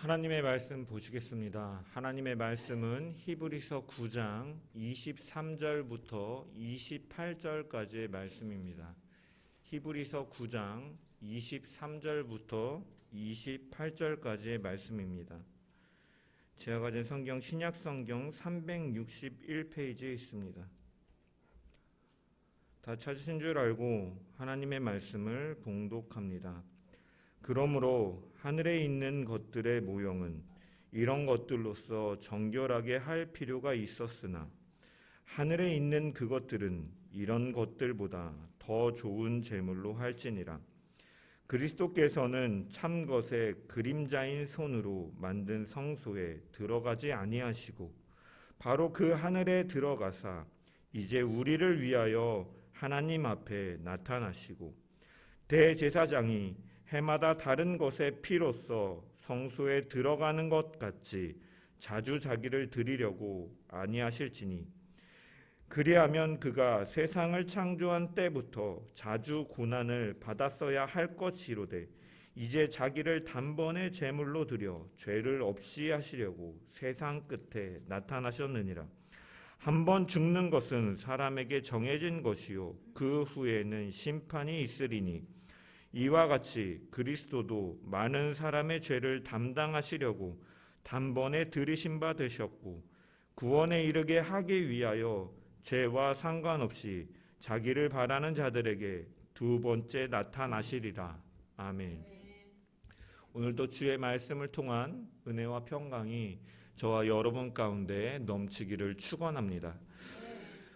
하나님의 말씀 보시겠습니다. 하나님의 말씀은 히브리서 9장 23절부터 28절까지의 말씀입니다. 히브리서 9장 23절부터 28절까지의 말씀입니다. 제가 가진 성경 신약성경 361페이지에 있습니다. 다 찾으신 줄 알고 하나님의 말씀을 봉독합니다. 그러므로 하늘에 있는 것들의 모형은 이런 것들로서 정결하게 할 필요가 있었으나 하늘에 있는 그것들은 이런 것들보다 더 좋은 제물로 할지니라. 그리스도께서는 참 것의 그림자인 손으로 만든 성소에 들어가지 아니하시고 바로 그 하늘에 들어가사 이제 우리를 위하여 하나님 앞에 나타나시고 대제사장이 해마다 다른 것의 피로써 성소에 들어가는 것 같이 자주 자기를 드리려고 아니하실지니 그리하면 그가 세상을 창조한 때부터 자주 고난을 받았어야 할 것이로되 이제 자기를 단번에 제물로 드려 죄를 없이 하시려고 세상 끝에 나타나셨느니라. 한번 죽는 것은 사람에게 정해진 것이요 그 후에는 심판이 있으리니 이와 같이 그리스도도 많은 사람의 죄를 담당하시려고 단번에 들이신 바 되셨고 구원에 이르게 하기 위하여 죄와 상관없이 자기를 바라는 자들에게 두 번째 나타나시리라. 아멘. 오늘도 주의 말씀을 통한 은혜와 평강이 저와 여러분 가운데 넘치기를 축원합니다.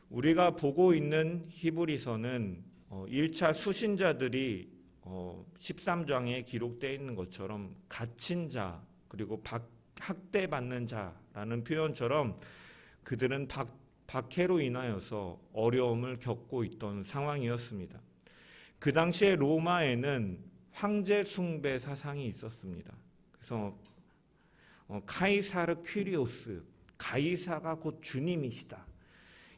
우리가 보고 있는 히브리서는 1차 수신자들이 13장에 기록되어 있는 것처럼 갇힌 자 그리고 학대받는 자라는 표현처럼 그들은 박해로 인하여서 어려움을 겪고 있던 상황이었습니다. 그 당시에 로마에는 황제 숭배 사상이 있었습니다. 그래서 카이사르 퀴리오스, 가이사가 곧 주님이시다.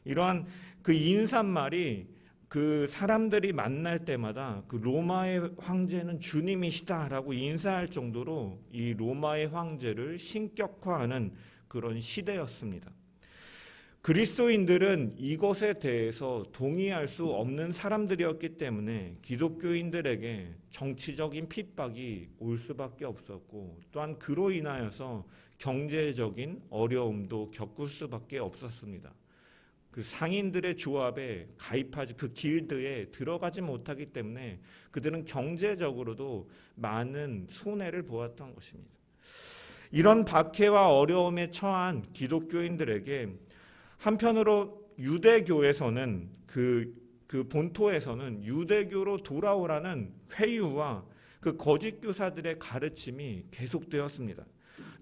이러한 그 인사말이 그 사람들이 만날 때마다 그 로마의 황제는 주님이시다라고 인사할 정도로 이 로마의 황제를 신격화하는 그런 시대였습니다. 그리스도인들은 이것에 대해서 동의할 수 없는 사람들이었기 때문에 기독교인들에게 정치적인 핍박이 올 수밖에 없었고 또한 그로 인하여서 경제적인 어려움도 겪을 수밖에 없었습니다. 그 상인들의 조합에 가입하지 그 길드에 들어가지 못하기 때문에 그들은 경제적으로도 많은 손해를 보았던 것입니다. 이런 박해와 어려움에 처한 기독교인들에게 한편으로 유대교에서는 그 본토에서는 유대교로 돌아오라는 회유와 그 거짓 교사들의 가르침이 계속되었습니다.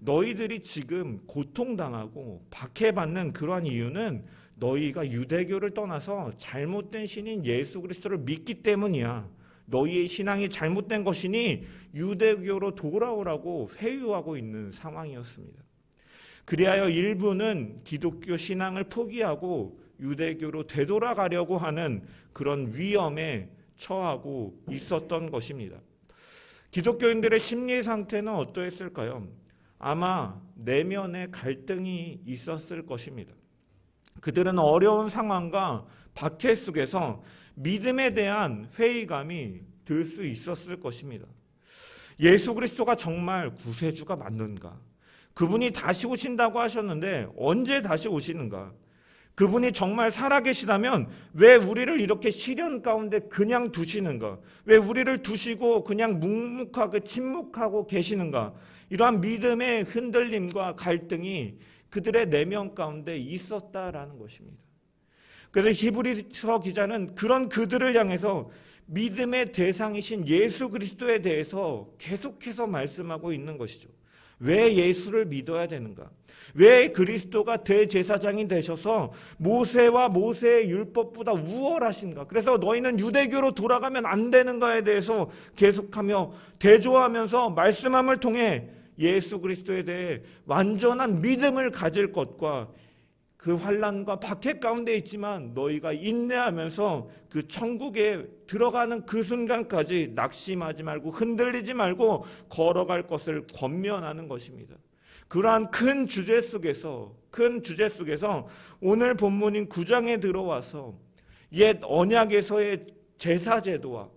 너희들이 지금 고통당하고 박해받는 그러한 이유는 너희가 유대교를 떠나서 잘못된 신인 예수 그리스도를 믿기 때문이야. 너희의 신앙이 잘못된 것이니 유대교로 돌아오라고 회유하고 있는 상황이었습니다. 그리하여 일부는 기독교 신앙을 포기하고 유대교로 되돌아가려고 하는 그런 위험에 처하고 있었던 것입니다. 기독교인들의 심리 상태는 어떠했을까요? 아마 내면의 갈등이 있었을 것입니다. 그들은 어려운 상황과 박해 속에서 믿음에 대한 회의감이 들 수 있었을 것입니다. 예수 그리스도가 정말 구세주가 맞는가? 그분이 다시 오신다고 하셨는데 언제 다시 오시는가? 그분이 정말 살아계시다면 왜 우리를 이렇게 시련 가운데 그냥 두시는가? 왜 우리를 두시고 그냥 묵묵하게 침묵하고 계시는가? 이러한 믿음의 흔들림과 갈등이 그들의 내면 가운데 있었다라는 것입니다. 그래서 히브리서 기자는 그런 그들을 향해서 믿음의 대상이신 예수 그리스도에 대해서 계속해서 말씀하고 있는 것이죠. 왜 예수를 믿어야 되는가? 왜 그리스도가 대제사장이 되셔서 모세와 모세의 율법보다 우월하신가? 그래서 너희는 유대교로 돌아가면 안 되는가에 대해서 계속하며 대조하면서 말씀함을 통해 예수 그리스도에 대해 완전한 믿음을 가질 것과 그 환난과 박해 가운데 있지만 너희가 인내하면서 그 천국에 들어가는 그 순간까지 낙심하지 말고 흔들리지 말고 걸어갈 것을 권면하는 것입니다. 그러한 큰 주제 속에서 오늘 본문인 9장에 들어와서 옛 언약에서의 제사제도와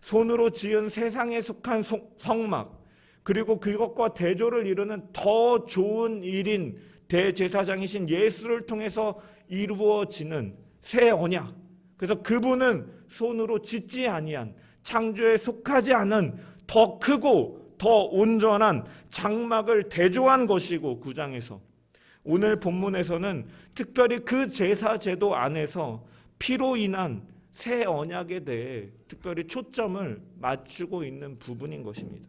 손으로 지은 세상에 속한 성막, 그리고 그것과 대조를 이루는 더 좋은 일인 대제사장이신 예수를 통해서 이루어지는 새 언약, 그래서 그분은 손으로 짓지 아니한, 창조에 속하지 않은 더 크고 더 온전한 장막을 대조한 것이고, 9장에서 오늘 본문에서는 특별히 그 제사제도 안에서 피로 인한 새 언약에 대해 특별히 초점을 맞추고 있는 부분인 것입니다.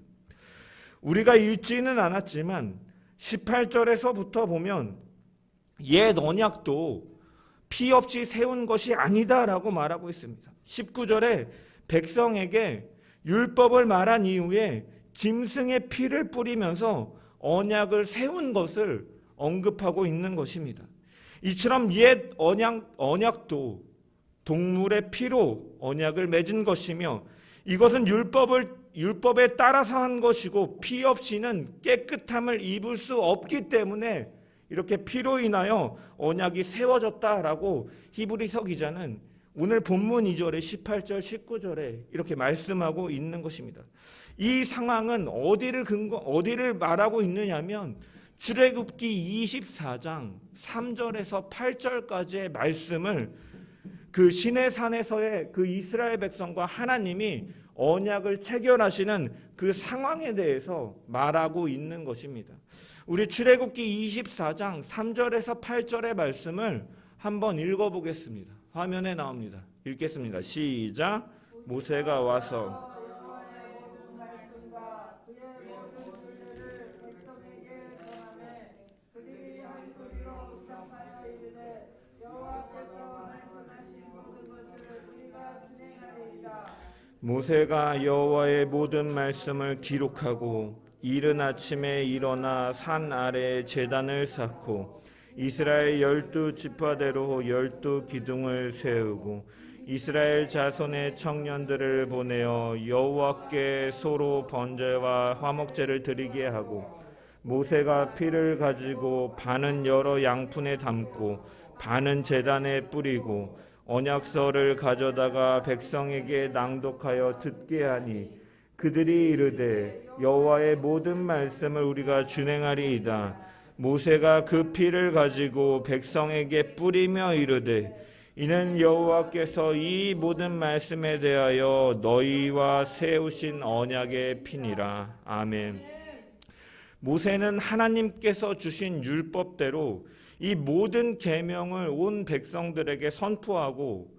우리가 읽지는 않았지만 18절에서부터 보면 옛 언약도 피 없이 세운 것이 아니다라고 말하고 있습니다. 19절에 백성에게 율법을 말한 이후에 짐승의 피를 뿌리면서 언약을 세운 것을 언급하고 있는 것입니다. 이처럼 옛 언약도 동물의 피로 언약을 맺은 것이며, 이것은 율법에 따라서 한 것이고 피 없이는 깨끗함을 입을 수 없기 때문에 이렇게 피로 인하여 언약이 세워졌다라고 히브리서 기자는 오늘 본문 2절에 18절 19절에 이렇게 말씀하고 있는 것입니다. 이 상황은 어디를 말하고 있느냐면 출애굽기 24장 3절에서 8절까지의 말씀을 그 시내산에서의 그 이스라엘 백성과 하나님이 언약을 체결하시는 그 상황에 대해서 말하고 있는 것입니다. 우리 출애굽기 24장 3절에서 8절의 말씀을 한번 읽어보겠습니다. 화면에 나옵니다. 읽겠습니다. 시작. 모세가 와서 모세가 여호와의 모든 말씀을 기록하고 이른 아침에 일어나 산 아래에 제단을 쌓고 이스라엘 12지파대로 12기둥을 세우고 이스라엘 자손의 청년들을 보내어 여호와께 소로 번제와 화목제를 드리게 하고, 모세가 피를 가지고 반은 여러 양푼에 담고 반은 제단에 뿌리고 언약서를 가져다가 백성에게 낭독하여 듣게 하니, 그들이 이르되 여호와의 모든 말씀을 우리가 준행하리이다. 모세가 그 피를 가지고 백성에게 뿌리며 이르되 이는 여호와께서 이 모든 말씀에 대하여 너희와 세우신 언약의 피니라. 아멘. 모세는 하나님께서 주신 율법대로 이 모든 계명을 온 백성들에게 선포하고,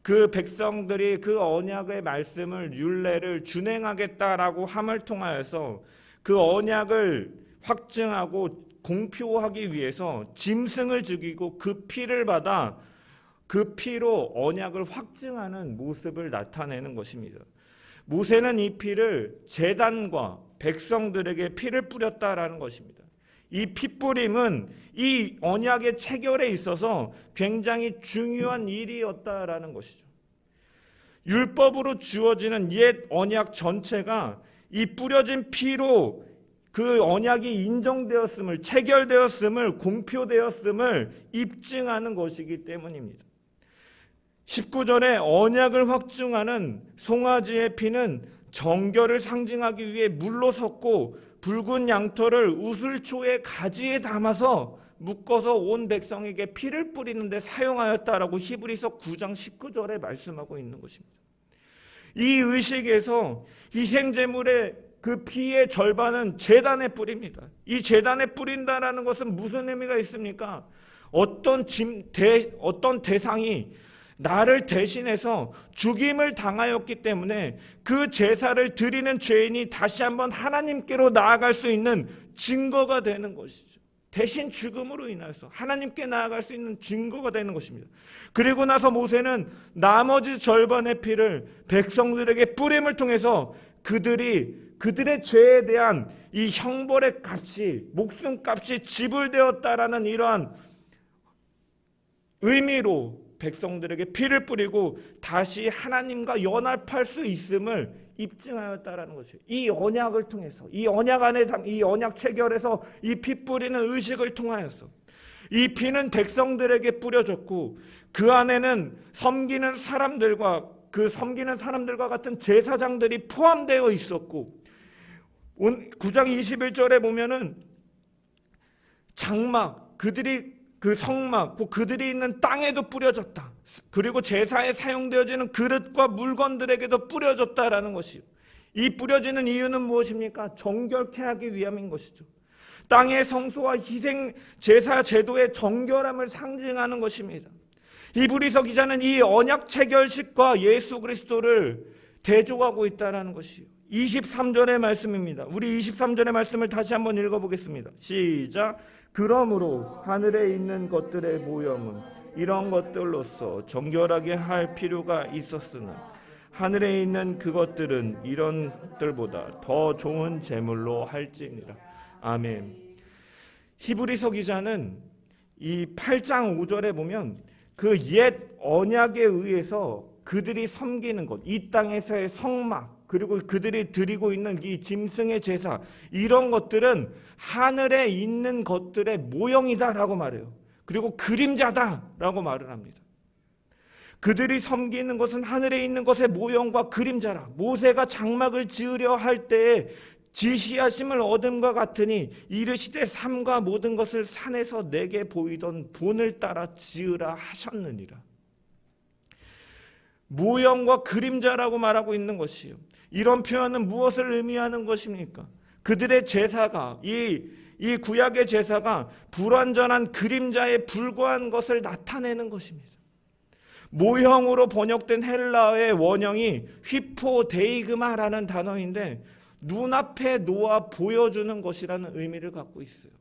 그 백성들이 그 언약의 말씀을 율례를 준행하겠다라고 함을 통하여서 그 언약을 확증하고 공표하기 위해서 짐승을 죽이고 그 피를 받아 그 피로 언약을 확증하는 모습을 나타내는 것입니다. 모세는 이 피를 제단과 백성들에게 피를 뿌렸다라는 것입니다. 이 피뿌림은 이 언약의 체결에 있어서 굉장히 중요한 일이었다라는 것이죠. 율법으로 주어지는 옛 언약 전체가 이 뿌려진 피로 그 언약이 인정되었음을, 체결되었음을, 공표되었음을 입증하는 것이기 때문입니다. 19절에 언약을 확증하는 송아지의 피는 정결을 상징하기 위해 물로 섞고 붉은 양털을 우슬초의 가지에 담아서 묶어서 온 백성에게 피를 뿌리는데 사용하였다라고 히브리서 9장 19절에 말씀하고 있는 것입니다. 이 의식에서 희생제물의 그 피의 절반은 제단에 뿌립니다. 이 제단에 뿌린다라는 것은 무슨 의미가 있습니까? 어떤 대상이 나를 대신해서 죽임을 당하였기 때문에 그 제사를 드리는 죄인이 다시 한번 하나님께로 나아갈 수 있는 증거가 되는 것이죠. 대신 죽음으로 인해서 하나님께 나아갈 수 있는 증거가 되는 것입니다. 그리고 나서 모세는 나머지 절반의 피를 백성들에게 뿌림을 통해서 그들의 죄에 대한 이 형벌의 값이, 목숨값이 지불되었다라는 이러한 의미로 백성들에게 피를 뿌리고 다시 하나님과 연합할 수 있음을 입증하였다라는 것이에요. 이 언약을 통해서, 이 언약 안에 이 언약 체결에서 이 피 뿌리는 의식을 통하여서 이 피는 백성들에게 뿌려졌고 그 안에는 섬기는 사람들과 같은 제사장들이 포함되어 있었고 9장 21절에 보면은 장막, 그 성막, 그들이 있는 땅에도 뿌려졌다. 그리고 제사에 사용되어지는 그릇과 물건들에게도 뿌려졌다라는 것이요. 이 뿌려지는 이유는 무엇입니까? 정결케 하기 위함인 것이죠. 땅의 성소와 희생 제사 제도의 정결함을 상징하는 것입니다. 히브리서 기자는 이 언약 체결식과 예수 그리스도를 대조하고 있다는 것이요. 23절의 말씀입니다. 우리 23절의 말씀을 다시 한번 읽어보겠습니다. 시작. 그러므로 하늘에 있는 것들의 모형은 이런 것들로서 정결하게 할 필요가 있었으나 하늘에 있는 그것들은 이런 것들보다 더 좋은 제물로 할지니라. 아멘. 히브리서 기자는 이 8장 5절에 보면 그 옛 언약에 의해서 그들이 섬기는 것, 이 땅에서의 성막, 그리고 그들이 드리고 있는 이 짐승의 제사, 이런 것들은 하늘에 있는 것들의 모형이다라고 말해요. 그리고 그림자다라고 말을 합니다. 그들이 섬기는 것은 하늘에 있는 것의 모형과 그림자라. 모세가 장막을 지으려 할 때에 지시하심을 얻음과 같으니 이르시되 삼가 모든 것을 산에서 내게 보이던 본을 따라 지으라 하셨느니라. 모형과 그림자라고 말하고 있는 것이요. 이런 표현은 무엇을 의미하는 것입니까? 그들의 제사가 이 구약의 제사가 불완전한 그림자에 불과한 것을 나타내는 것입니다. 모형으로 번역된 헬라어의 원형이 휘포데이그마라는 단어인데 눈앞에 놓아 보여주는 것이라는 의미를 갖고 있어요.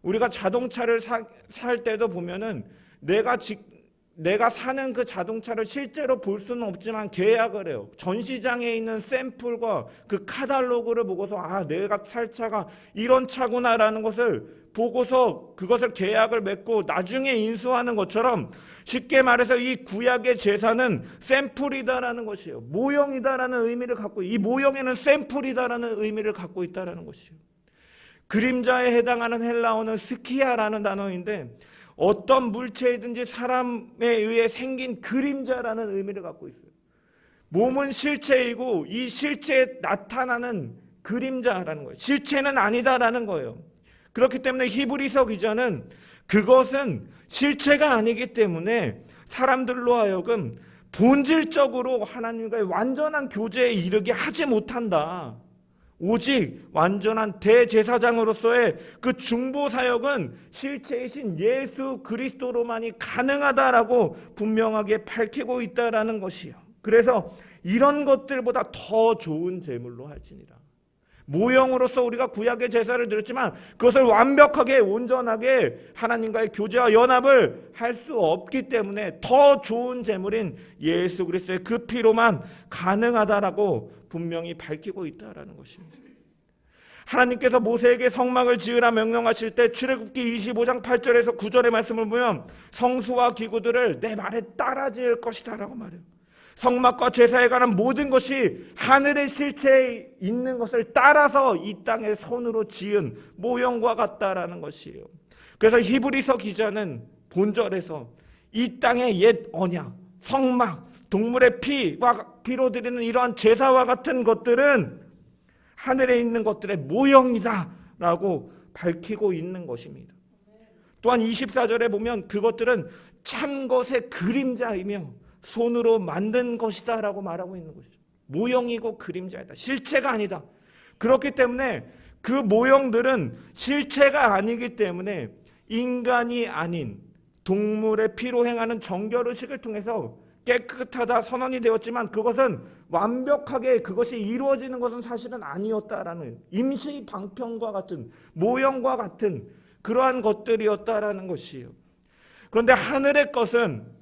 우리가 자동차를 살 때도 보면은 내가 사는 그 자동차를 실제로 볼 수는 없지만 계약을 해요. 전시장에 있는 샘플과 그 카탈로그를 보고서 내가 살 차가 이런 차구나라는 것을 보고서 그것을 계약을 맺고 나중에 인수하는 것처럼 쉽게 말해서 이 구약의 제사는 샘플이다라는 것이에요. 모형이다라는 의미를 갖고 이 모형에는 샘플이다라는 의미를 갖고 있다라는 것이에요. 그림자에 해당하는 헬라어는 스키아라는 단어인데 어떤 물체이든지 사람에 의해 생긴 그림자라는 의미를 갖고 있어요. 몸은 실체이고 이 실체에 나타나는 그림자라는 거예요. 실체는 아니다라는 거예요. 그렇기 때문에 히브리서 기자는 그것은 실체가 아니기 때문에 사람들로 하여금 본질적으로 하나님과의 완전한 교제에 이르게 하지 못한다. 오직 완전한 대제사장으로서의 그 중보 사역은 실체이신 예수 그리스도로만이 가능하다라고 분명하게 밝히고 있다라는 것이요. 그래서 이런 것들보다 더 좋은 제물로 할지니라. 모형으로서 우리가 구약의 제사를 드렸지만 그것을 완벽하게 온전하게 하나님과의 교제와 연합을 할 수 없기 때문에 더 좋은 제물인 예수 그리스도의 그 피로만 가능하다라고 분명히 밝히고 있다라는 것입니다. 하나님께서 모세에게 성막을 지으라 명령하실 때 출애굽기 25장 8절에서 9절의 말씀을 보면 성수와 기구들을 내 말에 따라 지을 것이다 라고 말해요. 성막과 제사에 관한 모든 것이 하늘의 실체에 있는 것을 따라서 이 땅에 손으로 지은 모형과 같다라는 것이에요. 그래서 히브리서 기자는 본절에서 이 땅의 옛 언약, 성막, 동물의 피로 드리는 이러한 제사와 같은 것들은 하늘에 있는 것들의 모형이다라고 밝히고 있는 것입니다. 또한 24절에 보면 그것들은 참 것의 그림자이며 손으로 만든 것이다 라고 말하고 있는 것이죠. 모형이고 그림자이다. 실체가 아니다. 그렇기 때문에 그 모형들은 실체가 아니기 때문에 인간이 아닌 동물의 피로 행하는 정결의식을 통해서 깨끗하다 선언이 되었지만 그것은 완벽하게 그것이 이루어지는 것은 사실은 아니었다라는 임시 방편과 같은 모형과 같은 그러한 것들이었다라는 것이에요. 그런데 하늘의 것은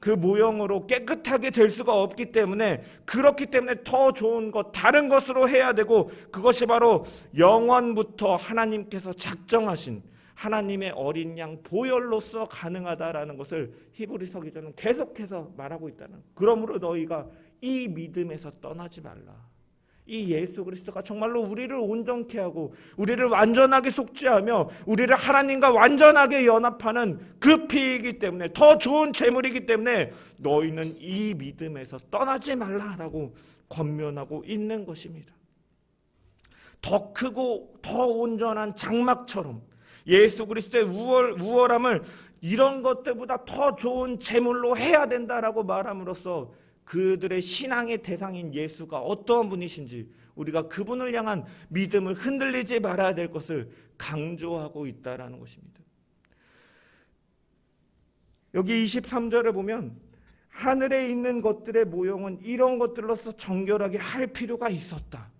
그 모형으로 깨끗하게 될 수가 없기 때문에 그렇기 때문에 더 좋은 것, 다른 것으로 해야 되고 그것이 바로 영원부터 하나님께서 작정하신 하나님의 어린 양 보혈로서 가능하다라는 것을 히브리서 기자는 계속해서 말하고 있다는 거예요. 그러므로 너희가 이 믿음에서 떠나지 말라. 이 예수 그리스도가 정말로 우리를 온전케 하고 우리를 완전하게 속죄하며 우리를 하나님과 완전하게 연합하는 그 피이기 때문에, 더 좋은 재물이기 때문에 너희는 이 믿음에서 떠나지 말라라고 권면하고 있는 것입니다. 더 크고 더 온전한 장막처럼 예수 그리스도의 우월함을 이런 것들보다 더 좋은 재물로 해야 된다라고 말함으로써 그들의 신앙의 대상인 예수가 어떠한 분이신지, 우리가 그분을 향한 믿음을 흔들리지 말아야 될 것을 강조하고 있다라는 것입니다. 여기 23절을 보면 하늘에 있는 것들의 모형은 이런 것들로서 정결하게 할 필요가 있었다.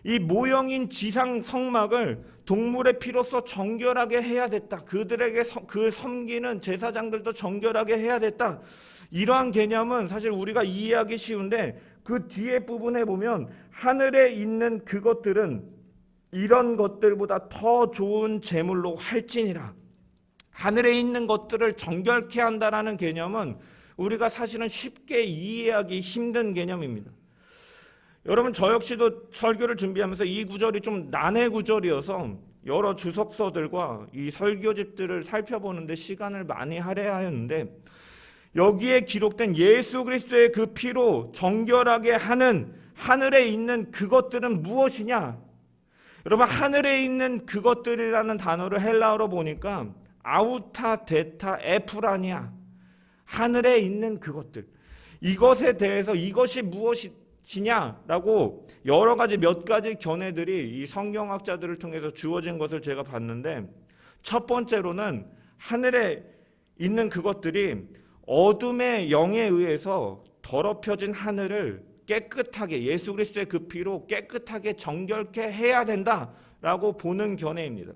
이 모형인 지상 성막을 동물의 피로서 정결하게 해야 됐다. 그들에게 그 섬기는 제사장들도 정결하게 해야 됐다. 이러한 개념은 사실 우리가 이해하기 쉬운데, 그 뒤에 부분에 보면 하늘에 있는 그것들은 이런 것들보다 더 좋은 제물로 할지니라. 하늘에 있는 것들을 정결케 한다라는 개념은 우리가 사실은 쉽게 이해하기 힘든 개념입니다. 여러분, 저 역시도 설교를 준비하면서 이 구절이 좀 난해 구절이어서 여러 주석서들과 이 설교집들을 살펴보는데 시간을 많이 할애하였는데, 여기에 기록된 예수 그리스도의 그 피로 정결하게 하는 하늘에 있는 그것들은 무엇이냐? 여러분, 하늘에 있는 그것들이라는 단어를 헬라어로 보니까 아우타 데타 에프라니아, 하늘에 있는 그것들, 이것에 대해서 이것이 무엇이냐라고 여러 가지 몇 가지 견해들이 이 성경학자들을 통해서 주어진 것을 제가 봤는데, 첫 번째로는 하늘에 있는 그것들이 어둠의 영에 의해서 더럽혀진 하늘을 깨끗하게, 예수 그리스도의 그 피로 깨끗하게 정결케 해야 된다라고 보는 견해입니다.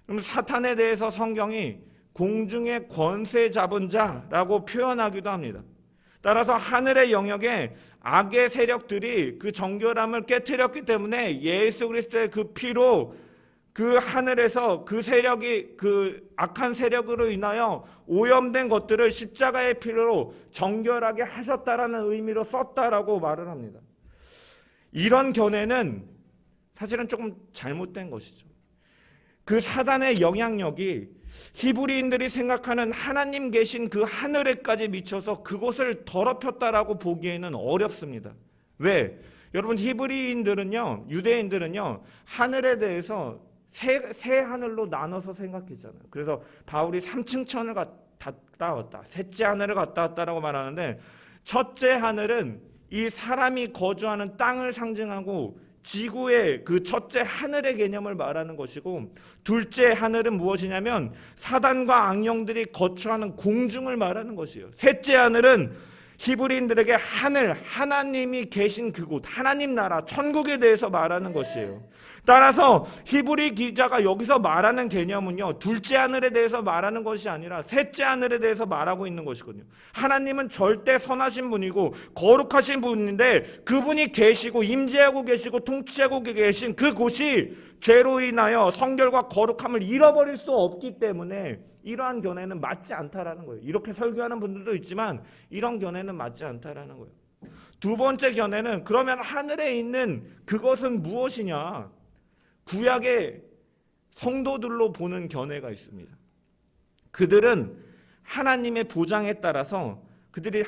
그럼 사탄에 대해서 성경이 공중의 권세 잡은 자라고 표현하기도 합니다. 따라서 하늘의 영역에 악의 세력들이 그 정결함을 깨트렸기 때문에 예수 그리스도의 그 피로 그 하늘에서 그 세력이, 그 악한 세력으로 인하여 오염된 것들을 십자가의 피로 정결하게 하셨다라는 의미로 썼다라고 말을 합니다. 이런 견해는 사실은 조금 잘못된 것이죠. 그 사단의 영향력이 히브리인들이 생각하는 하나님 계신 그 하늘에까지 미쳐서 그곳을 더럽혔다라고 보기에는 어렵습니다. 왜? 여러분, 히브리인들은요, 유대인들은요, 하늘에 대해서 세 하늘로 나눠서 생각했잖아요. 그래서 바울이 3층 천을 갔다 왔다, 셋째 하늘을 갔다 왔다라고 말하는데, 첫째 하늘은 이 사람이 거주하는 땅을 상징하고 지구의 그 첫째 하늘의 개념을 말하는 것이고, 둘째 하늘은 무엇이냐면 사단과 악령들이 거처하는 공중을 말하는 것이에요. 셋째 하늘은 히브리인들에게 하늘, 하나님이 계신 그곳, 하나님 나라, 천국에 대해서 말하는 것이에요. 따라서 히브리 기자가 여기서 말하는 개념은요, 둘째 하늘에 대해서 말하는 것이 아니라 셋째 하늘에 대해서 말하고 있는 것이거든요. 하나님은 절대 선하신 분이고 거룩하신 분인데, 그분이 계시고 임재하고 계시고 통치하고 계신 그곳이 죄로 인하여 성결과 거룩함을 잃어버릴 수 없기 때문에 이러한 견해는 맞지 않다라는 거예요. 이렇게 설교하는 분들도 있지만 이런 견해는 맞지 않다라는 거예요. 두 번째 견해는, 그러면 하늘에 있는 그것은 무엇이냐? 구약의 성도들로 보는 견해가 있습니다. 그들은 하나님의 보장에 따라서 그들이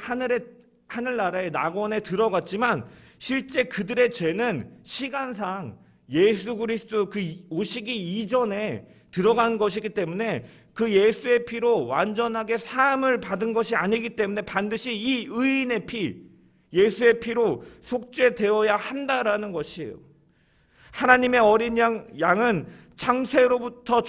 하늘나라의 낙원에 들어갔지만, 실제 그들의 죄는 시간상 예수 그리스도 그 오시기 이전에 들어간 것이기 때문에 그 예수의 피로 완전하게 사함을 받은 것이 아니기 때문에 반드시 이 의인의 피, 예수의 피로 속죄되어야 한다라는 것이에요. 하나님의 어린 양은 창세로부터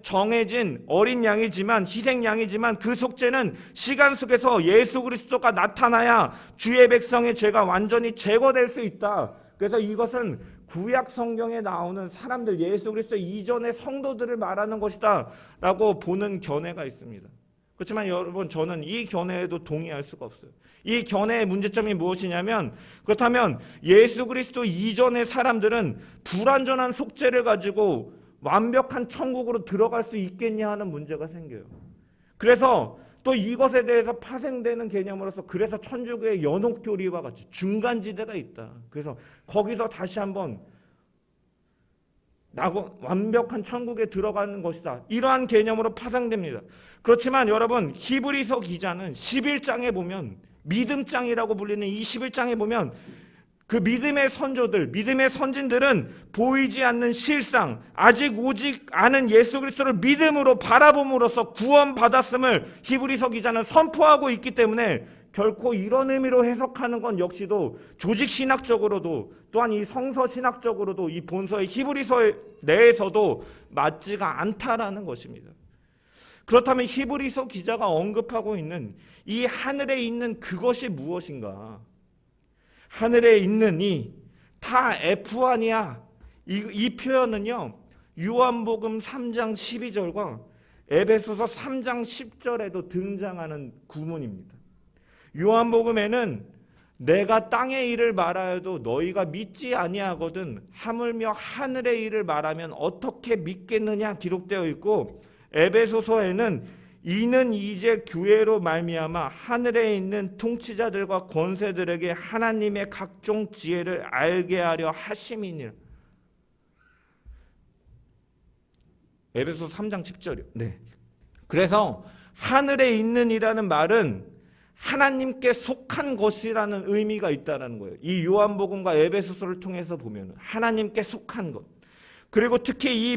정해진 어린 양이지만, 희생양이지만 그 속죄는 시간 속에서 예수 그리스도가 나타나야 주의 백성의 죄가 완전히 제거될 수 있다. 그래서 이것은 구약 성경에 나오는 사람들, 예수 그리스도 이전의 성도들을 말하는 것이다 라고 보는 견해가 있습니다. 그렇지만 여러분, 저는 이 견해에도 동의할 수가 없어요. 이 견해의 문제점이 무엇이냐면, 그렇다면 예수 그리스도 이전의 사람들은 불완전한 속죄를 가지고 완벽한 천국으로 들어갈 수 있겠냐 하는 문제가 생겨요. 그래서 또 이것에 대해서 파생되는 개념으로서 그래서 천주교의 연옥교리와 같이 중간지대가 있다. 그래서 거기서 다시 한번 완벽한 천국에 들어가는 것이다. 이러한 개념으로 파생됩니다. 그렇지만 여러분, 히브리서 기자는 11장에 보면, 믿음장이라고 불리는 이 11장에 보면 그 믿음의 선조들, 믿음의 선진들은 보이지 않는 실상, 아직 오지 않은 예수 그리스도를 믿음으로 바라봄으로써 구원받았음을 히브리서 기자는 선포하고 있기 때문에 결코 이런 의미로 해석하는 건 역시도 조직신학적으로도 또한 이 성서신학적으로도 이 본서의 히브리서 내에서도 맞지가 않다라는 것입니다. 그렇다면 히브리서 기자가 언급하고 있는 이 하늘에 있는 그것이 무엇인가? 하늘에 있는 이 다 F1이야. 이 표현은요, 요한복음 3장 12절과 에베소서 3장 10절에도 등장하는 구문입니다. 요한복음에는 내가 땅의 일을 말하여도 너희가 믿지 아니하거든 하물며 하늘의 일을 말하면 어떻게 믿겠느냐 기록되어 있고, 에베소서에는 이는 이제 교회로 말미암아 하늘에 있는 통치자들과 권세들에게 하나님의 각종 지혜를 알게 하려 하심이니라. 에베소 3장 10절이요. 네. 그래서 하늘에 있는 이라는 말은 하나님께 속한 것이라는 의미가 있다는 거예요. 이 요한복음과 에베소서를 통해서 보면 하나님께 속한 것. 그리고 특히 이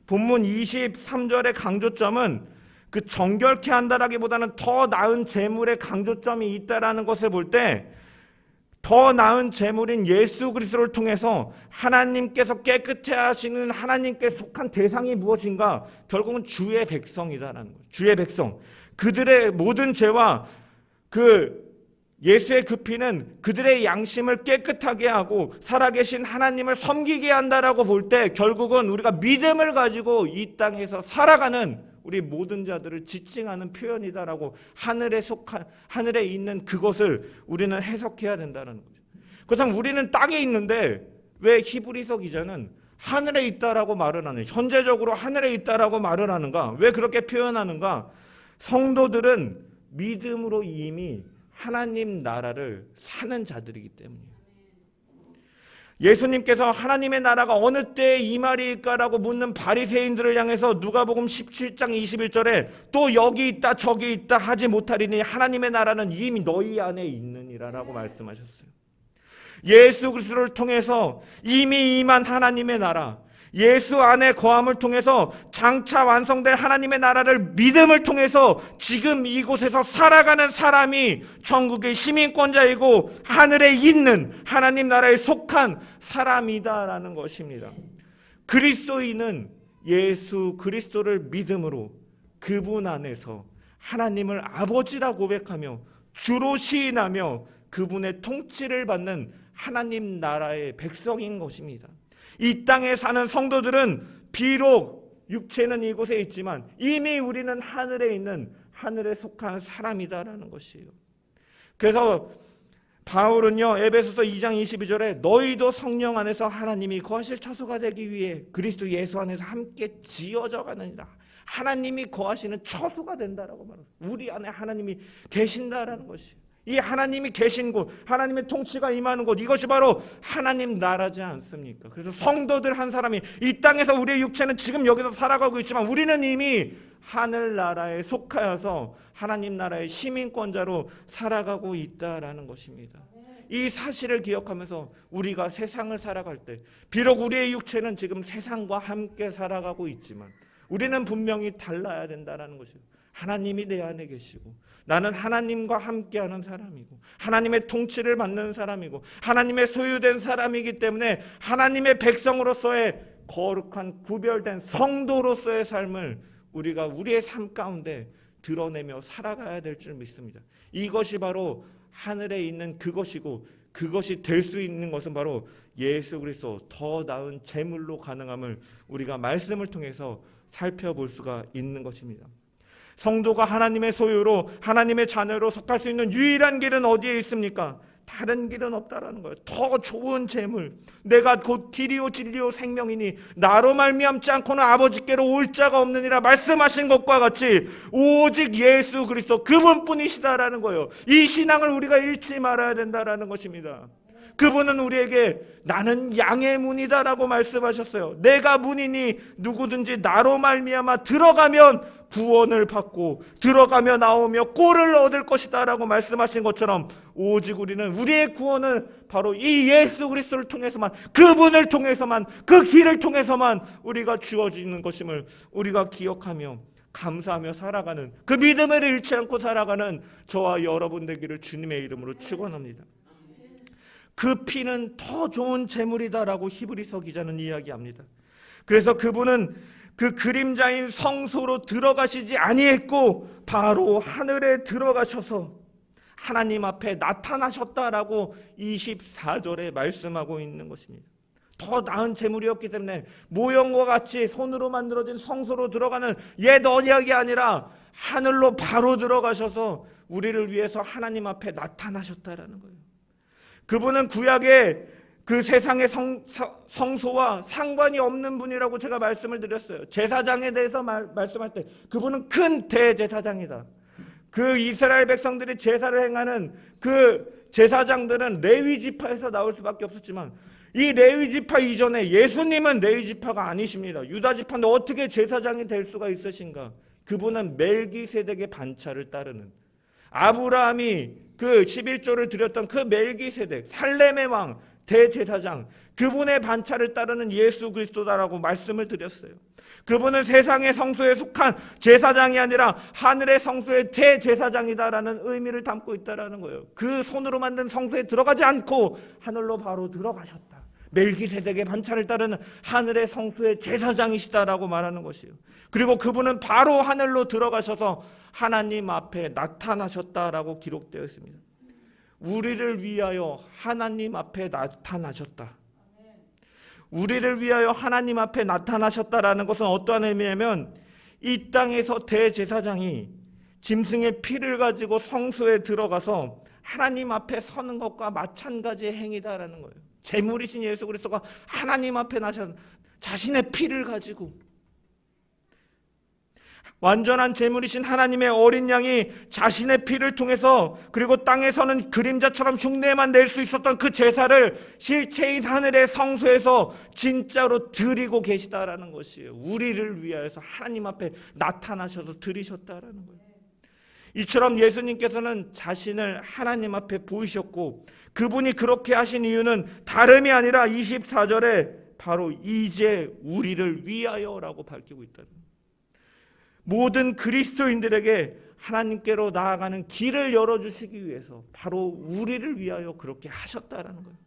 본문 23절의 강조점은 그 정결케 한다라기보다는 더 나은 재물의 강조점이 있다라는 것을 볼 때 더 나은 재물인 예수 그리스도를 통해서 하나님께서 깨끗해 하시는 하나님께 속한 대상이 무엇인가? 결국은 주의 백성이다라는 거예요. 주의 백성. 그들의 모든 죄와 그 예수의 그 피는 그들의 양심을 깨끗하게 하고 살아계신 하나님을 섬기게 한다라고 볼 때 결국은 우리가 믿음을 가지고 이 땅에서 살아가는 우리 모든 자들을 지칭하는 표현이다라고 하늘에 있는 그것을 우리는 해석해야 된다는 거죠. 그렇다면 우리는 땅에 있는데 왜 히브리서 기자는 하늘에 있다라고 말을 하는, 현재적으로 하늘에 있다라고 말을 하는가? 왜 그렇게 표현하는가? 성도들은 믿음으로 이미 하나님 나라를 사는 자들이기 때문이에요. 예수님께서 하나님의 나라가 어느 때에 임하리일까라고 묻는 바리새인들을 향해서 누가복음 17장 21절에 또 여기 있다 저기 있다 하지 못하리니 하나님의 나라는 이미 너희 안에 있느니라라고 말씀하셨어요. 예수 그리스도를 통해서 이미 임한 하나님의 나라, 예수 안에 거함을 통해서 장차 완성될 하나님의 나라를 믿음을 통해서 지금 이곳에서 살아가는 사람이 천국의 시민권자이고 하늘에 있는 하나님 나라에 속한 사람이다라는 것입니다. 그리스도인은 예수 그리스도를 믿음으로 그분 안에서 하나님을 아버지라 고백하며 주로 시인하며 그분의 통치를 받는 하나님 나라의 백성인 것입니다. 이 땅에 사는 성도들은 비록 육체는 이곳에 있지만 이미 우리는 하늘에 있는 하늘에 속한 사람이다라는 것이에요. 그래서 바울은요, 에베소서 2장 22절에 너희도 성령 안에서 하나님이 거하실 처소가 되기 위해 그리스도 예수 안에서 함께 지어져 가느니라. 하나님이 거하시는 처소가 된다라고 말합니다. 우리 안에 하나님이 계신다라는 것이에요. 이 하나님이 계신 곳, 하나님의 통치가 임하는 곳, 이것이 바로 하나님 나라지 않습니까? 그래서 성도들 한 사람이 이 땅에서 우리의 육체는 지금 여기서 살아가고 있지만 우리는 이미 하늘나라에 속하여서 하나님 나라의 시민권자로 살아가고 있다라는 것입니다. 이 사실을 기억하면서 우리가 세상을 살아갈 때 비록 우리의 육체는 지금 세상과 함께 살아가고 있지만 우리는 분명히 달라야 된다는 것이에요. 하나님이 내 안에 계시고 나는 하나님과 함께하는 사람이고 하나님의 통치를 받는 사람이고 하나님의 소유된 사람이기 때문에 하나님의 백성으로서의 거룩한 구별된 성도로서의 삶을 우리가 우리의 삶 가운데 드러내며 살아가야 될 줄 믿습니다. 이것이 바로 하늘에 있는 그것이고 그것이 될 수 있는 것은 바로 예수 그리스도 더 나은 제물로 가능함을 우리가 말씀을 통해서 살펴볼 수가 있는 것입니다. 성도가 하나님의 소유로 하나님의 자녀로 속할 수 있는 유일한 길은 어디에 있습니까? 다른 길은 없다라는 거예요. 더 좋은 재물, 내가 곧 길이요 진리요 생명이니 나로 말미암지 않고는 아버지께로 올 자가 없느니라 말씀하신 것과 같이 오직 예수 그리스도 그분뿐이시다라는 거예요. 이 신앙을 우리가 잃지 말아야 된다라는 것입니다. 그분은 우리에게 나는 양의 문이다라고 말씀하셨어요. 내가 문이니 누구든지 나로 말미암아 들어가면 구원을 받고 들어가며 나오며 꼴을 얻을 것이다라고 말씀하신 것처럼 오직 우리는 우리의 구원은 바로 이 예수 그리스도를 통해서만, 그분을 통해서만, 그 길을 통해서만 우리가 주어지는 것임을 우리가 기억하며 감사하며 살아가는, 그 믿음을 잃지 않고 살아가는 저와 여러분 되기를 주님의 이름으로 축원합니다. 그 피는 더 좋은 재물이다라고 히브리서 기자는 이야기합니다. 그래서 그분은 그 그림자인 성소로 들어가시지 아니했고 바로 하늘에 들어가셔서 하나님 앞에 나타나셨다라고 24절에 말씀하고 있는 것입니다. 더 나은 재물이었기 때문에 모형과 같이 손으로 만들어진 성소로 들어가는 옛 언약이 아니라 하늘로 바로 들어가셔서 우리를 위해서 하나님 앞에 나타나셨다라는 거예요. 그분은 구약의 그 세상의 성소와 상관이 없는 분이라고 제가 말씀을 드렸어요. 제사장에 대해서 말씀할 때 그분은 큰 대제사장이다. 그 이스라엘 백성들이 제사를 행하는 그 제사장들은 레위 지파에서 나올 수밖에 없었지만 이 레위 지파 이전에 예수님은 레위 지파가 아니십니다. 유다 지파인데 어떻게 제사장이 될 수가 있으신가? 그분은 멜기세덱의 반차를 따르는, 아브라함이 그 11조를 드렸던 그 멜기세덱, 살렘의 왕 대제사장, 그분의 반차를 따르는 예수 그리스도다라고 말씀을 드렸어요. 그분은 세상의 성소에 속한 제사장이 아니라 하늘의 성소의 대제사장이다라는 의미를 담고 있다라는 거예요. 그 손으로 만든 성소에 들어가지 않고 하늘로 바로 들어가셨다. 멜기세덱의 반차를 따르는 하늘의 성소의 제사장이시다라고 말하는 것이에요. 그리고 그분은 바로 하늘로 들어가셔서 하나님 앞에 나타나셨다라고 기록되어 있습니다. 우리를 위하여 하나님 앞에 나타나셨다. 우리를 위하여 하나님 앞에 나타나셨다라는 것은 어떠한 의미냐면 이 땅에서 대제사장이 짐승의 피를 가지고 성소에 들어가서 하나님 앞에 서는 것과 마찬가지의 행위다라는 거예요. 제물이신 예수 그리스도가 하나님 앞에 나셔 자신의 피를 가지고, 완전한 제물이신 하나님의 어린 양이 자신의 피를 통해서, 그리고 땅에서는 그림자처럼 흉내만 낼 수 있었던 그 제사를 실체인 하늘의 성소에서 진짜로 드리고 계시다라는 것이에요. 우리를 위하여서 하나님 앞에 나타나셔서 드리셨다라는 거예요. 이처럼 예수님께서는 자신을 하나님 앞에 보이셨고, 그분이 그렇게 하신 이유는 다름이 아니라 24절에 바로 이제 우리를 위하여라고 밝히고 있다는 거예요. 모든 그리스도인들에게 하나님께로 나아가는 길을 열어주시기 위해서 바로 우리를 위하여 그렇게 하셨다라는 거예요.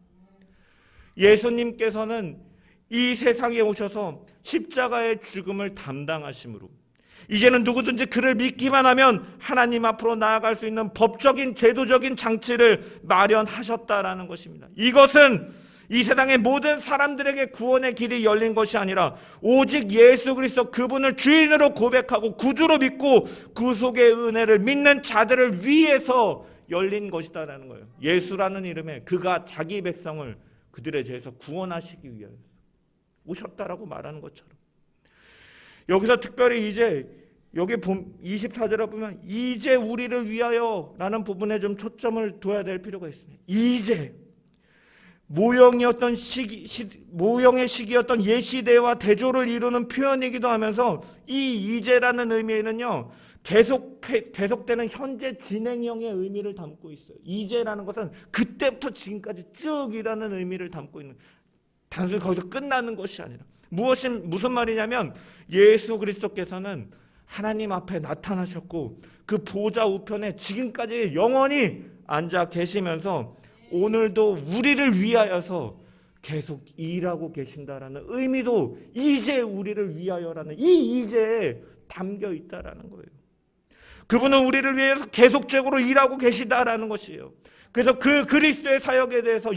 예수님께서는 이 세상에 오셔서 십자가의 죽음을 담당하심으로 이제는 누구든지 그를 믿기만 하면 하나님 앞으로 나아갈 수 있는 법적인 제도적인 장치를 마련하셨다라는 것입니다. 이것은 이 세상의 모든 사람들에게 구원의 길이 열린 것이 아니라 오직 예수 그리스도 그분을 주인으로 고백하고 구주로 믿고 구속의 은혜를 믿는 자들을 위해서 열린 것이다라는 거예요. 예수라는 이름에 그가 자기 백성을 그들에 대해서 구원하시기 위하여 오셨다라고 말하는 것처럼, 여기서 특별히 이제 여기 24절에 보면 이제 우리를 위하여라는 부분에 좀 초점을 둬야 될 필요가 있습니다. 이제 모형의 시기였던 예시대와 대조를 이루는 표현이기도 하면서 이 이제라는 의미에는요 계속되는 현재 진행형의 의미를 담고 있어요. 이제라는 것은 그때부터 지금까지 쭉 이라는 의미를 담고 있는, 단순히 거기서 끝나는 것이 아니라 무슨 말이냐면 예수 그리스도께서는 하나님 앞에 나타나셨고 그 보좌 우편에 지금까지 영원히 앉아 계시면서 오늘도 우리를 위하여서 계속 일하고 계신다라는 의미도 이제 우리를 위하여라는 이 이제에 담겨 있다라는 거예요. 그분은 우리를 위해서 계속적으로 일하고 계시다라는 것이에요. 그래서 그 그리스도의 사역에 대해서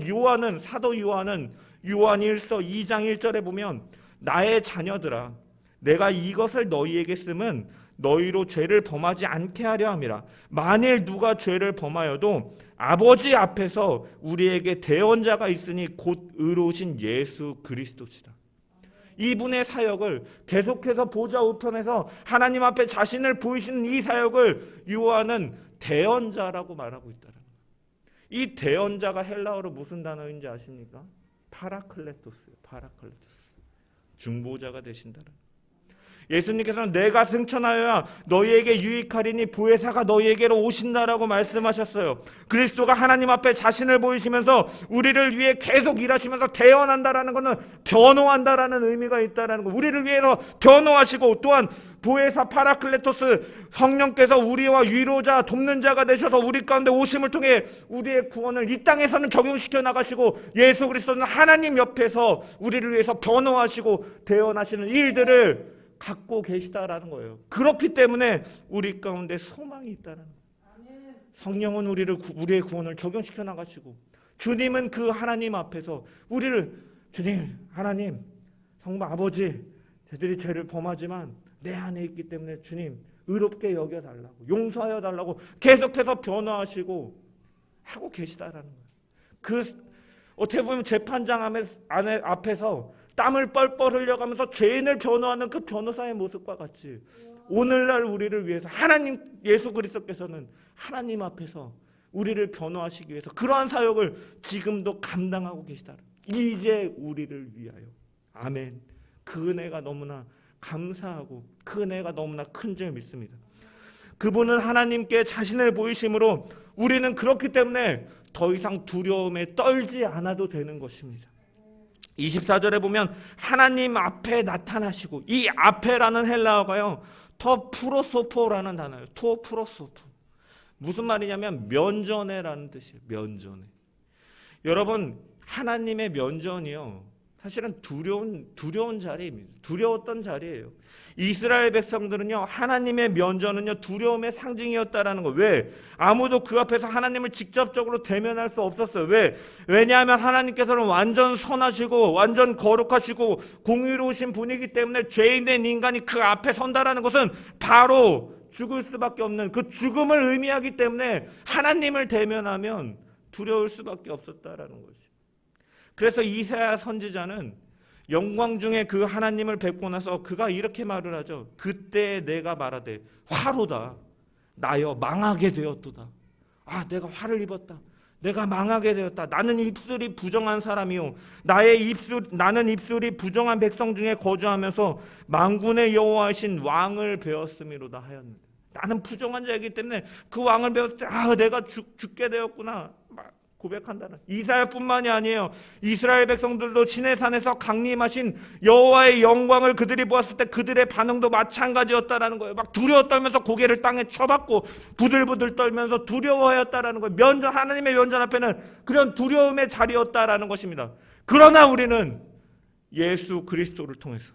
사도 요한은 요한 1서 2장 1절에 보면 나의 자녀들아 내가 이것을 너희에게 쓰면 너희로 죄를 범하지 않게 하려 함이라. 만일 누가 죄를 범하여도 아버지 앞에서 우리에게 대언자가 있으니 곧 의로우신 예수 그리스도시다. 이분의 사역을 계속해서 보좌 우편에서 하나님 앞에 자신을 보이시는 이 사역을 요한은 대언자라고 말하고 있다는 거예요. 이 대언자가 헬라어로 무슨 단어인지 아십니까? 파라클레토스예요. 파라클레토스. 중보자가 되신다는 거예요. 예수님께서는 내가 승천하여야 너희에게 유익하리니 보혜사가 너희에게로 오신다라고 말씀하셨어요. 그리스도가 하나님 앞에 자신을 보이시면서 우리를 위해 계속 일하시면서 대언한다라는 것은 변호한다라는 의미가 있다라는 거. 우리를 위해서 변호하시고 또한 보혜사 파라클레토스 성령께서 우리와 위로자 돕는 자가 되셔서 우리 가운데 오심을 통해 우리의 구원을 이 땅에서는 적용시켜 나가시고 예수 그리스도는 하나님 옆에서 우리를 위해서 변호하시고 대언하시는 일들을 갖고 계시다라는 거예요. 그렇기 때문에 우리 가운데 소망이 있다는 거예요. 성령은 우리의 구원을 적용시켜 나가시고 주님은 그 하나님 앞에서 우리를 주님 하나님 성부 아버지 저들이 죄를 범하지만 내 안에 있기 때문에 주님 의롭게 여겨달라고 용서하여 달라고 계속해서 변호하시고 하고 계시다라는 거예요. 그 어떻게 보면 재판장 앞에서 땀을 뻘뻘 흘려가면서 죄인을 변호하는 그 변호사의 모습과 같이 오늘날 우리를 위해서 하나님 예수 그리스도께서는 하나님 앞에서 우리를 변호하시기 위해서 그러한 사역을 지금도 감당하고 계시다. 이제 우리를 위하여. 아멘. 그 은혜가 너무나 감사하고 그 은혜가 너무나 큰 줄 믿습니다. 그분은 하나님께 자신을 보이심으로 우리는 그렇기 때문에 더 이상 두려움에 떨지 않아도 되는 것입니다. 24절에 보면 하나님 앞에 나타나시고 이 앞에라는 헬라어가요 더 프로소포라는 단어예요. 토 프로소포. 무슨 말이냐면 면전에라는 뜻이에요. 면전에. 여러분 하나님의 면전이요 사실은 두려운 자리입니다. 두려웠던 자리예요. 이스라엘 백성들은요 하나님의 면전은요 두려움의 상징이었다라는 거. 왜? 아무도 그 앞에서 하나님을 직접적으로 대면할 수 없었어요. 왜? 왜냐하면 하나님께서는 완전 선하시고 완전 거룩하시고 공의로우신 분이기 때문에 죄인된 인간이 그 앞에 선다라는 것은 바로 죽을 수밖에 없는 그 죽음을 의미하기 때문에 하나님을 대면하면 두려울 수밖에 없었다라는 것이죠. 그래서 이사야 선지자는 영광 중에 그 하나님을 뵙고 나서 그가 이렇게 말을 하죠. 그때 내가 말하되 화로다 나여 망하게 되었도다. 아 내가 화를 입었다. 내가 망하게 되었다. 나는 입술이 부정한 사람이요 나는 입술이 부정한 백성 중에 거주하면서 만군의 여호와이신 왕을 배웠음이로다 하였는데 나는 부정한 자이기 때문에 그 왕을 배웠을 때 내가 죽게 되었구나 고백한다는. 이사야뿐만이 아니에요. 이스라엘 백성들도 시내산에서 강림하신 여호와의 영광을 그들이 보았을 때 그들의 반응도 마찬가지였다라는 거예요. 막 두려워 떨면서 고개를 땅에 쳐박고 부들부들 떨면서 두려워하였다라는 거예요. 하나님의 면전 앞에는 그런 두려움의 자리였다라는 것입니다. 그러나 우리는 예수 그리스도를 통해서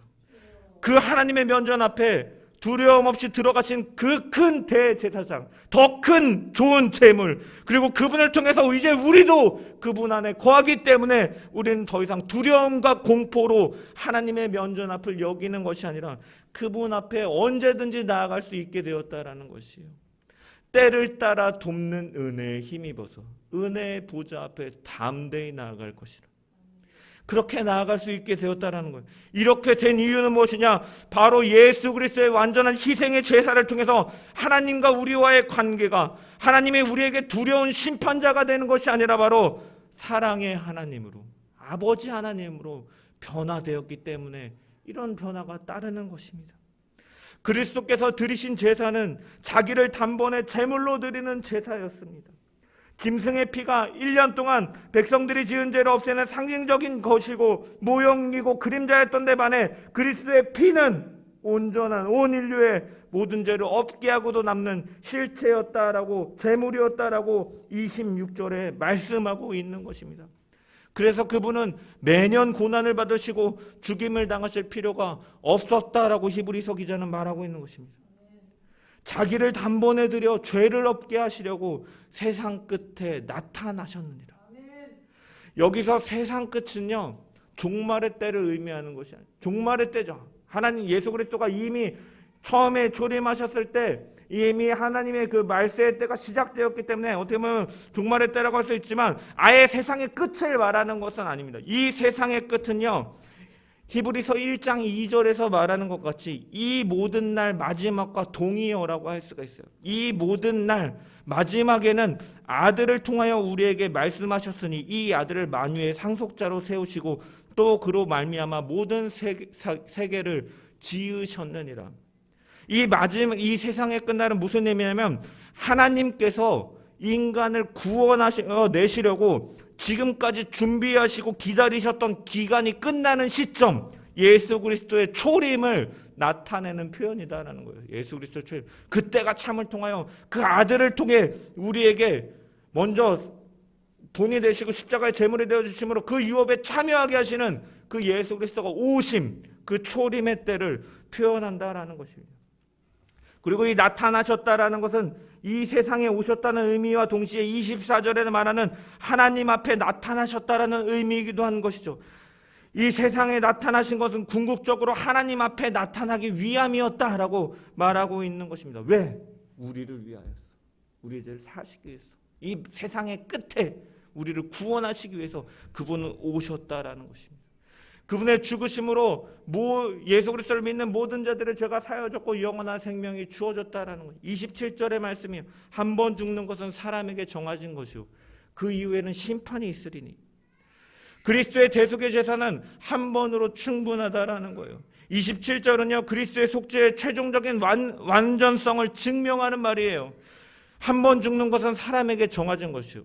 그 하나님의 면전 앞에 두려움 없이 들어가신 그 큰 대제사장, 더 큰 좋은 재물, 그리고 그분을 통해서 이제 우리도 그분 안에 거하기 때문에 우리는 더 이상 두려움과 공포로 하나님의 면전 앞을 여기는 것이 아니라 그분 앞에 언제든지 나아갈 수 있게 되었다라는 것이에요. 때를 따라 돕는 은혜에 힘입어서 은혜의 보좌 앞에 담대히 나아갈 것이라. 그렇게 나아갈 수 있게 되었다라는 거예요. 이렇게 된 이유는 무엇이냐? 바로 예수 그리스도의 완전한 희생의 제사를 통해서 하나님과 우리와의 관계가 하나님이 우리에게 두려운 심판자가 되는 것이 아니라 바로 사랑의 하나님으로 아버지 하나님으로 변화되었기 때문에 이런 변화가 따르는 것입니다. 그리스도께서 드리신 제사는 자기를 단번에 제물로 드리는 제사였습니다. 짐승의 피가 1년 동안 백성들이 지은 죄를 없애는 상징적인 것이고 모형이고 그림자였던 데 반해 그리스도의 피는 온전한 온 인류의 모든 죄를 없게 하고도 남는 실체였다라고 제물이었다라고 26절에 말씀하고 있는 것입니다. 그래서 그분은 매년 고난을 받으시고 죽임을 당하실 필요가 없었다라고 히브리서 기자는 말하고 있는 것입니다. 자기를 단번에 들여 죄를 없게 하시려고 세상 끝에 나타나셨느니라. 여기서 세상 끝은요 종말의 때를 의미하는 것이 아니에요. 종말의 때죠. 하나님 예수 그리스도가 이미 처음에 초림하셨을 때 이미 하나님의 그 말세의 때가 시작되었기 때문에 어떻게 보면 종말의 때라고 할 수 있지만 아예 세상의 끝을 말하는 것은 아닙니다. 이 세상의 끝은요, 히브리서 1장 2절에서 말하는 것 같이 이 모든 날 마지막과 동의어라고 할 수가 있어요. 이 모든 날 마지막에는 아들을 통하여 우리에게 말씀하셨으니 이 아들을 만유의 상속자로 세우시고 또 그로 말미암아 모든 세계를 지으셨느니라. 이 세상의 끝날은 무슨 의미냐면 하나님께서 인간을 구원내시려고 지금까지 준비하시고 기다리셨던 기간이 끝나는 시점, 예수 그리스도의 초림을 나타내는 표현이다라는 거예요. 예수 그리스도의 초림. 그때가 참을 통하여 그 아들을 통해 우리에게 먼저 본이 되시고 십자가의 제물이 되어주심으로 그 유업에 참여하게 하시는 그 예수 그리스도가 오심, 그 초림의 때를 표현한다라는 것입니다. 그리고 이 나타나셨다라는 것은 이 세상에 오셨다는 의미와 동시에 24절에 말하는 하나님 앞에 나타나셨다라는 의미이기도 한 것이죠. 이 세상에 나타나신 것은 궁극적으로 하나님 앞에 나타나기 위함이었다라고 말하고 있는 것입니다. 왜? 우리를 위하여서. 우리의 죄를 사시기 위해서. 이 세상의 끝에 우리를 구원하시기 위해서 그분은 오셨다라는 것입니다. 그분의 죽으심으로 예수 그리스도를 믿는 모든 자들의 죄가 사여졌고 영원한 생명이 주어졌다라는 거예요. 27절의 말씀이요. 한 번 죽는 것은 사람에게 정해진 것이요 그 이후에는 심판이 있으리니. 그리스도의 대속의 제사는 한 번으로 충분하다라는 거예요. 27절은요. 그리스도의 속죄의 최종적인 완전성을 증명하는 말이에요. 한 번 죽는 것은 사람에게 정해진 것이요.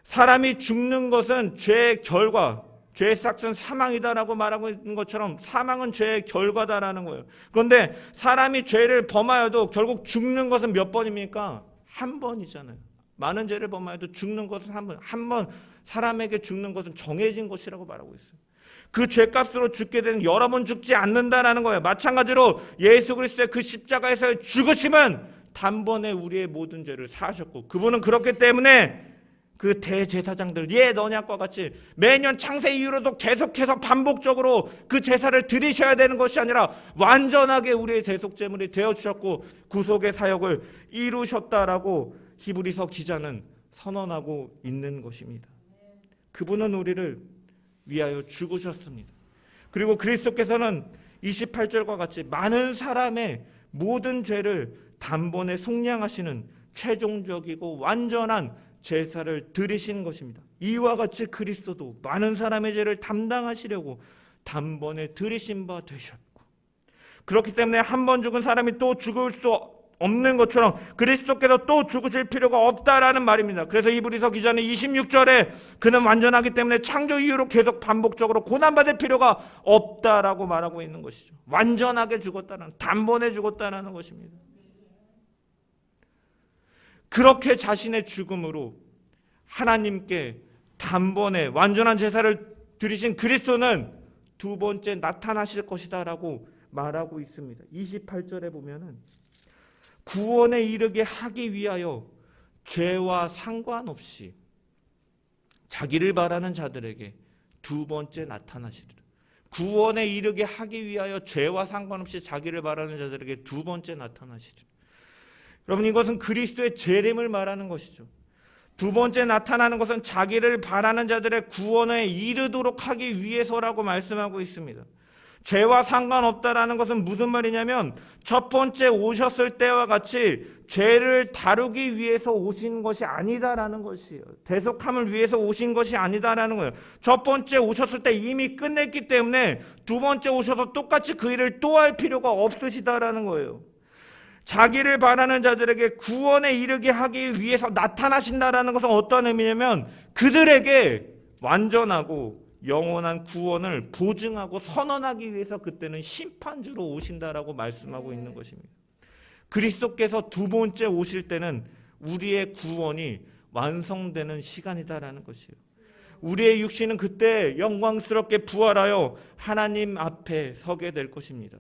사람이 죽는 것은 죄의 결과, 죄의 삭은 사망이다라고 말하고 있는 것처럼 사망은 죄의 결과다라는 거예요. 그런데 사람이 죄를 범하여도 결국 죽는 것은 몇 번입니까? 한 번이잖아요. 많은 죄를 범하여도 죽는 것은 한 번. 한 번 사람에게 죽는 것은 정해진 것이라고 말하고 있어요. 그 죄값으로 죽게 되는 여러 번 죽지 않는다라는 거예요. 마찬가지로 예수 그리스도의 그 십자가에서의 죽으심은 단번에 우리의 모든 죄를 사하셨고 그분은 그렇기 때문에 그 대제사장들 너냐과 같이 매년 창세 이후로도 계속해서 반복적으로 그 제사를 드리셔야 되는 것이 아니라 완전하게 우리의 대속제물이 되어주셨고 구속의 사역을 이루셨다라고 히브리서 기자는 선언하고 있는 것입니다. 그분은 우리를 위하여 죽으셨습니다. 그리고 그리스도께서는 28절과 같이 많은 사람의 모든 죄를 단번에 속량하시는 최종적이고 완전한 제사를 드리신 것입니다. 이와 같이 그리스도도 많은 사람의 죄를 담당하시려고 단번에 드리신 바 되셨고 그렇기 때문에 한 번 죽은 사람이 또 죽을 수 없는 것처럼 그리스도께서 또 죽으실 필요가 없다라는 말입니다. 그래서 히브리서 기자는 26절에 그는 완전하기 때문에 창조 이후로 계속 반복적으로 고난받을 필요가 없다라고 말하고 있는 것이죠. 완전하게 죽었다는, 단번에 죽었다라는 것입니다. 그렇게 자신의 죽음으로 하나님께 단번에 완전한 제사를 드리신 그리스도는 두 번째 나타나실 것이다라고 말하고 있습니다. 28절에 보면은 구원에 이르게 하기 위하여 죄와 상관없이 자기를 바라는 자들에게 두 번째 나타나시리라. 구원에 이르게 하기 위하여 죄와 상관없이 자기를 바라는 자들에게 두 번째 나타나시리라. 여러분, 이것은 그리스도의 재림을 말하는 것이죠. 두 번째 나타나는 것은 자기를 바라는 자들의 구원에 이르도록 하기 위해서라고 말씀하고 있습니다. 죄와 상관없다라는 것은 무슨 말이냐면 첫 번째 오셨을 때와 같이 죄를 다루기 위해서 오신 것이 아니다라는 것이에요. 대속함을 위해서 오신 것이 아니다라는 거예요. 첫 번째 오셨을 때 이미 끝냈기 때문에 두 번째 오셔서 똑같이 그 일을 또 할 필요가 없으시다라는 거예요. 자기를 바라는 자들에게 구원에 이르게 하기 위해서 나타나신다라는 것은 어떤 의미냐면 그들에게 완전하고 영원한 구원을 보증하고 선언하기 위해서 그때는 심판주로 오신다라고 말씀하고 있는 것입니다. 그리스도께서 두 번째 오실 때는 우리의 구원이 완성되는 시간이다라는 것이에요. 우리의 육신은 그때 영광스럽게 부활하여 하나님 앞에 서게 될 것입니다.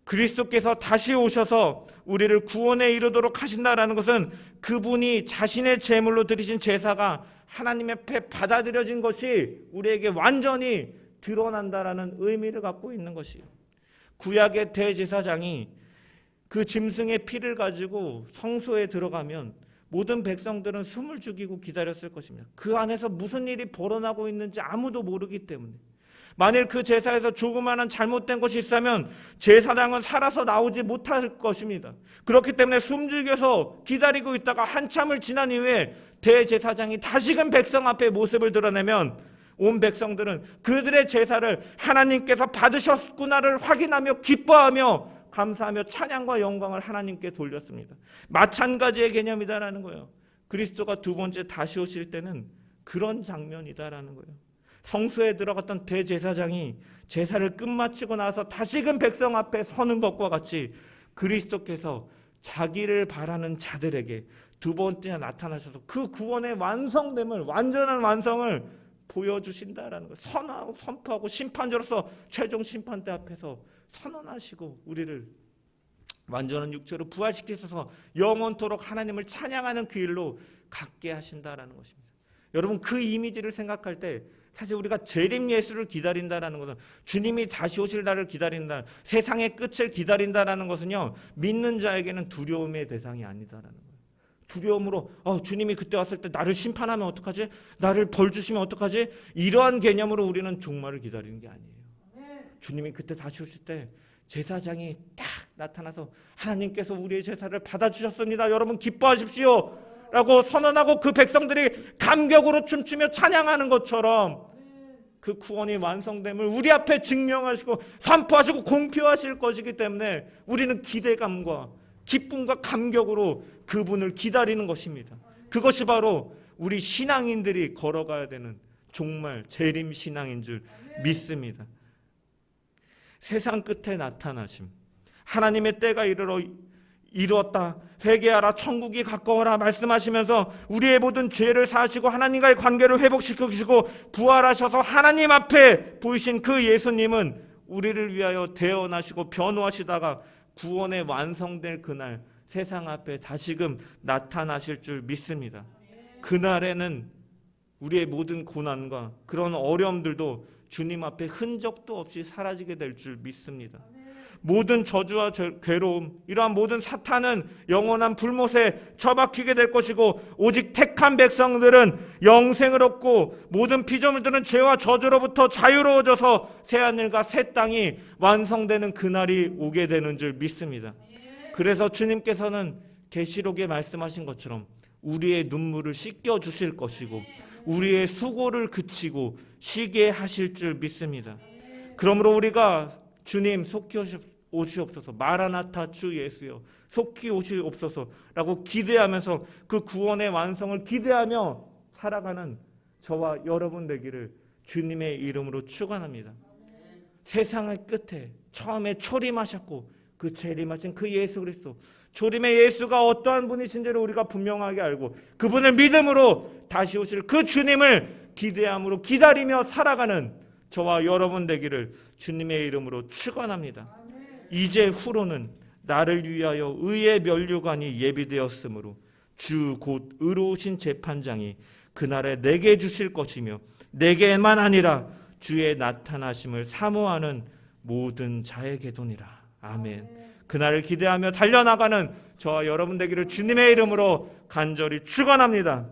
그리스도께서 다시 오셔서 우리를 구원에 이르도록 하신다라는 것은 그분이 자신의 제물로 드리신 제사가 하나님 앞에 받아들여진 것이 우리에게 완전히 드러난다라는 의미를 갖고 있는 것이에요. 구약의 대제사장이 그 짐승의 피를 가지고 성소에 들어가면 모든 백성들은 숨을 죽이고 기다렸을 것입니다. 그 안에서 무슨 일이 벌어나고 있는지 아무도 모르기 때문에, 만일 그 제사에서 조그마한 잘못된 것이 있다면 제사장은 살아서 나오지 못할 것입니다. 그렇기 때문에 숨죽여서 기다리고 있다가 한참을 지난 이후에 대제사장이 다시금 백성 앞에 모습을 드러내면 온 백성들은 그들의 제사를 하나님께서 받으셨구나를 확인하며 기뻐하며 감사하며 찬양과 영광을 하나님께 돌렸습니다. 마찬가지의 개념이다라는 거예요. 그리스도가 두 번째 다시 오실 때는 그런 장면이다라는 거예요. 성소에 들어갔던 대제사장이 제사를 끝마치고 나서 다시금 백성 앞에 서는 것과 같이 그리스도께서 자기를 바라는 자들에게 두 번째 나타나셔서 그 구원의 완성됨을, 완전한 완성을 보여주신다라는 것, 선하고 선포하고 심판자로서 최종 심판대 앞에서 선언하시고 우리를 완전한 육체로 부활시키셔서 영원토록 하나님을 찬양하는 그 일로 갖게 하신다라는 것입니다. 여러분, 그 이미지를 생각할 때 사실 우리가 재림 예수를 기다린다라는 것은, 주님이 다시 오실 날을 기다린다, 세상의 끝을 기다린다라는 것은요, 믿는 자에게는 두려움의 대상이 아니다라는 거예요. 두려움으로 주님이 그때 왔을 때 나를 심판하면 어떡하지? 나를 벌 주시면 어떡하지? 이러한 개념으로 우리는 종말을 기다리는 게 아니에요. 주님이 그때 다시 오실 때 제사장이 딱 나타나서 하나님께서 우리의 제사를 받아주셨습니다, 여러분 기뻐하십시오 라고 선언하고 그 백성들이 감격으로 춤추며 찬양하는 것처럼 그 구원이 완성됨을 우리 앞에 증명하시고 선포하시고 공표하실 것이기 때문에 우리는 기대감과 기쁨과 감격으로 그분을 기다리는 것입니다. 그것이 바로 우리 신앙인들이 걸어가야 되는 정말 재림 신앙인 줄 믿습니다. 세상 끝에 나타나심, 하나님의 때가 이루었다, 회개하라, 천국이 가까워라 말씀하시면서 우리의 모든 죄를 사하시고 하나님과의 관계를 회복시키시고 부활하셔서 하나님 앞에 보이신 그 예수님은 우리를 위하여 대언하시고 변호하시다가 구원에 완성될 그날 세상 앞에 다시금 나타나실 줄 믿습니다. 그날에는 우리의 모든 고난과 그런 어려움들도 주님 앞에 흔적도 없이 사라지게 될 줄 믿습니다. 모든 저주와 괴로움, 이러한 모든 사탄은 영원한 불못에 처박히게 될 것이고, 오직 택한 백성들은 영생을 얻고 모든 피조물들은 죄와 저주로부터 자유로워져서 새하늘과 새 땅이 완성되는 그날이 오게 되는 줄 믿습니다. 그래서 주님께서는 계시록에 말씀하신 것처럼 우리의 눈물을 씻겨 주실 것이고 우리의 수고를 그치고 쉬게 하실 줄 믿습니다. 그러므로 우리가 주님 속히 오시옵소서, 마라나타 주 예수여 속히 오시옵소서라고 기대하면서 그 구원의 완성을 기대하며 살아가는 저와 여러분 되기를 주님의 이름으로 축원합니다. 세상의 끝에 처음에 초림하셨고 그 재림하신 그 예수 그리스도, 초림의 예수가 어떠한 분이신지를 우리가 분명하게 알고 그분을 믿음으로 다시 오실 그 주님을 기대함으로 기다리며 살아가는 저와 여러분 되기를 주님의 이름으로 축원합니다. 이제 후로는 나를 위하여 의의 면류관이 예비되었으므로 주 곧 의로우신 재판장이 그날에 내게 주실 것이며 내게만 아니라 주의 나타나심을 사모하는 모든 자에게도니라. 아멘. 그날을 기대하며 달려나가는 저와 여러분 되기를 주님의 이름으로 간절히 축원합니다.